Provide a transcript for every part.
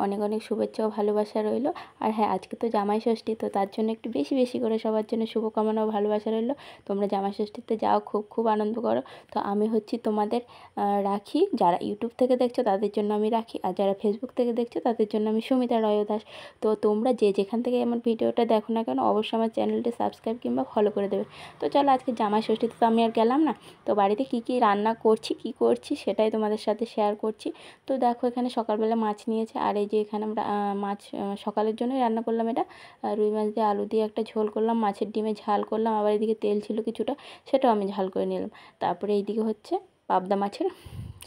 অনেক অনেক শুভেচ্ছা ও ভালোবাসা রইলো। আর হ্যাঁ, আজকে তো জামাই ষষ্ঠী, তো তার জন্য একটু বেশি বেশি করে সবার জন্য শুভকামনা ও ভালোবাসা রইলো। তোমরা জামাই ষষ্ঠীতে যাও, খুব খুব আনন্দ করো। তো আমি হচ্ছি তোমাদের রাখি, যারা ইউটিউব থেকে দেখছো তাদের জন্য আমি রাখি, আর যারা ফেসবুক থেকে দেখছো তাদের জন্য আমি সুমিতা রয় দাস। তো তোমরা যে যেখান থেকে আমার ভিডিওটা দেখো না কেন, অবশ্যই আমার চ্যানেলটি সাবস্ক্রাইব কিংবা ফলো করে দেবে। তো চলো, আজকে জামাই ষষ্ঠীতে তো আমি আর গেলাম না, তো বাড়িতে কী কী রান্না করছি কী করছি সেটাই তোমাদের সাথে শেয়ার করছি। তো দেখো, এখানে সকালবেলা মাছ নিয়েছে, আর এই যে এখানে আমরা মাছ সকালের জন্যই রান্না করলাম। এটা রুই মাছ দিয়ে আলু দিয়ে একটা ঝোল করলাম, মাছের ডিমে ঝাল করলাম, আবার এদিকে তেল ছিল কিছুটা, সেটাও আমি ঝাল করে নিলাম। তারপরে এইদিকে হচ্ছে পাবদা মাছের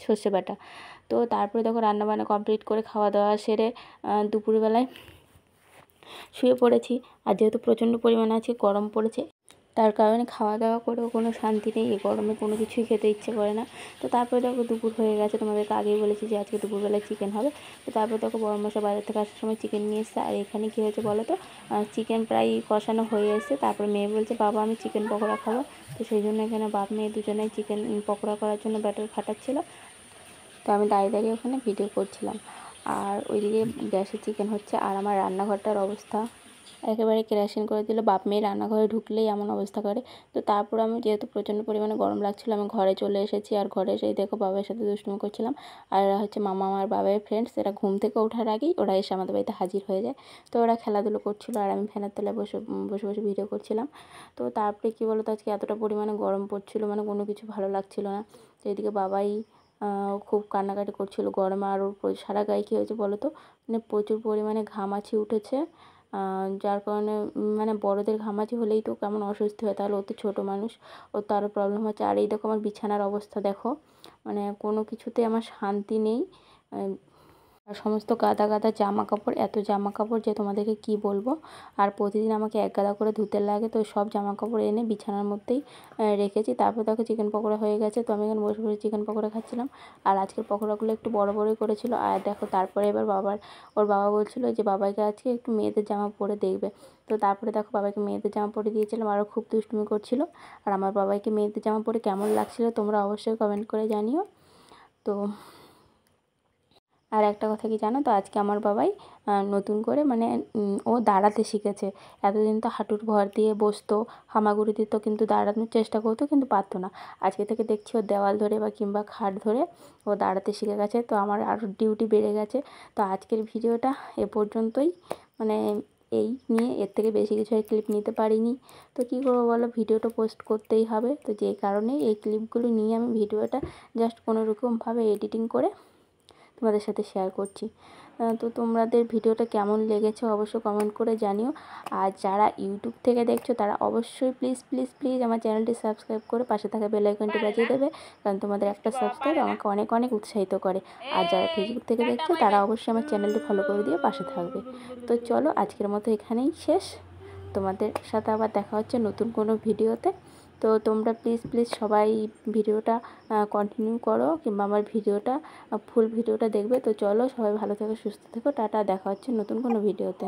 সর্ষে বাটা। তো তারপরে দেখো রান্নাবান্না কমপ্লিট করে খাওয়া দাওয়া সেরে দুপুরবেলায় শুয়ে পড়েছি। আর যেহেতু প্রচণ্ড পরিমাণে আজকে গরম পড়েছে, তার কারণে খাওয়া দাওয়া করেও কোনো শান্তি নেই, এই গরমে কোনো কিছুই খেতে ইচ্ছে করে না। তো তারপরে দেখো দুপুর হয়ে গেছে, তোমাদেরকে আগেই বলেছি যে আজকে দুপুরবেলায় চিকেন হবে। তো তারপরে দেখো বড় মশাই বাজার থেকে আসার সময় চিকেন নিয়ে এসেছে। আর এখানে কী হয়েছে বলো তো, চিকেন প্রায় কষানো হয়ে এসেছে। তারপরে মেয়ে বলছে বাবা আমি চিকেন পকোড়া খাবো, তো সেই জন্য এখানে বাপ মেয়ে দুজনেই চিকেন পকোড়া করার জন্য ব্যাটার ফাটাচ্ছিলো। তো আমি দাঁড়িয়ে দাঁড়িয়ে ওখানে ভিডিও করছিলাম, আর ওইদিকে গ্যাসে চিকেন হচ্ছে। আর আমার রান্নাঘরটার অবস্থা একেবারে কেরাসিন করে দিল, বাপ মেয়ে রান্নাঘরে ঢুকলেই এমন অবস্থা করে। তো তারপর আমি, যেহেতু প্রচণ্ড পরিমাণে গরম লাগছিলো, আমি ঘরে চলে এসেছি। আর ঘরে এসেই দেখো বাবার সাথে দুষ্টুমি করছিলাম। আর এরা হচ্ছে মামা আমার বাবার ফ্রেন্ডস, এরা ঘুম থেকে ওঠার আগেই ওরা এসে আমাদের বাড়িতে হাজির হয়ে যায়। তো ওরা খেলাধুলো করছিলো, আর আমি ফ্যানের তলায় বসে বসে বসে ভিডিও করছিলাম। তো তারপরে কী বলো তো, আজকে এতটা পরিমাণে গরম পড়ছিলো, মানে কোনো কিছু ভালো লাগছিলো না। তো এদিকে বাবাই খুব কান্নাকাটি করছিল গরমে। আর ওর সারা গায়ে কী হয়েছে বলো তো, মানে প্রচুর পরিমাণে ঘামাচি উঠেছে, যার কারণে মানে বড়দের ঘামাচি হলেই তো কেমন অস্বস্তি হয়, তাহলে ও তো ছোটো মানুষ, ওর তো আরও প্রবলেম হচ্ছে। আর এই দেখো আমার বিছানার অবস্থা দেখো, মানে কোনো কিছুতে আমার শান্তি নেই। আর সমস্ত গাদা গাদা জামা কাপড়, এত জামা কাপড় যে তোমাদেরকে কি বলবো। আর প্রতিদিন আমাকে এক গাদা করে ধুতে লাগে, তো সব জামা কাপড় এনে বিছানার মধ্যেই রেখেছি। তারপর দেখো চিকেন পকোড়া হয়ে গেছে, তো আমি এখানে বসে বসে চিকেন পকোড়া খাচ্ছিলাম। আর আজকের পকোড়াগুলো একটু বড় বড়ই করেছিল। আর দেখো তারপরে এবার ওর বাবা বলছিলো যে বাবাইকে আজকে একটু মেয়েদের জামা পরে দেখবে। তো তারপরে দেখো বাবাইকে মেয়েদের জামা পরে দিয়েছিলাম, আরও খুব দুষ্টুমি করছিল। আর আমার বাবাইকে মেয়েদের জামা পরে কেমন লাগছিলো তোমরা অবশ্যই কমেন্ট করে জানিও। তো আর একটা কথা কি জানো তো, আজকে আমার বাবাই নতুন করে মানে ও দাঁড়াতে শিখেছে। এতদিন তো হাঁটুর ভর দিয়ে বসতো, হামাগুড়ি দিত, কিন্তু দাঁড়ানোর চেষ্টা করতো কিন্তু পারতো না। আজকে থেকে দেখছি ও দেওয়াল ধরে বা কিংবা খাট ধরে ও দাঁড়াতে শিখে গেছে। তো আমার আরও ডিউটি বেড়ে গেছে। তো আজকের ভিডিওটা এ পর্যন্তই, মানে এই নিয়ে, এর থেকে বেশি কিছু আর ক্লিপ নিতে পারিনি। তো কী করবো বলো, ভিডিওটা পোস্ট করতেই হবে। তো যে কারণেই এই ক্লিপগুলো নিয়ে আমি ভিডিওটা জাস্ট কোনোরকমভাবে এডিটিং করে তোমাদের সাথে শেয়ার করছি। তো তোমাদের ভিডিওটা কেমন লেগেছে অবশ্যই কমেন্ট করে জানিও। আর যারা ইউটিউব থেকে দেখছো তারা অবশ্যই প্লিজ প্লিজ প্লিজ আমার চ্যানেলটি সাবস্ক্রাইব করে পাশে থাকা বেল আইকনটি বাজিয়ে দেবে, কারণ তোমাদের একটা সাবস্ক্রাইব আমাকে অনেক অনেক উৎসাহিত করে। আর যারা ফেসবুক থেকে দেখছো তারা অবশ্যই আমার চ্যানেলটি ফলো করে দিয়ে পাশে থাকবে। তো চলো, আজকের মতো এখানেই শেষ। তোমাদের সাথে আবার দেখা হচ্ছে নতুন কোনো ভিডিওতে। তো তোমরা প্লিজ প্লিজ সবাই ভিডিওটা কন্টিনিউ করো, কিংবা আমার ভিডিওটা ফুল ভিডিওটা দেখবে। তো চলো, সবাই ভালো থেকো, সুস্থ থেকো, টাটা, দেখা হচ্ছে নতুন কোনো ভিডিওতে।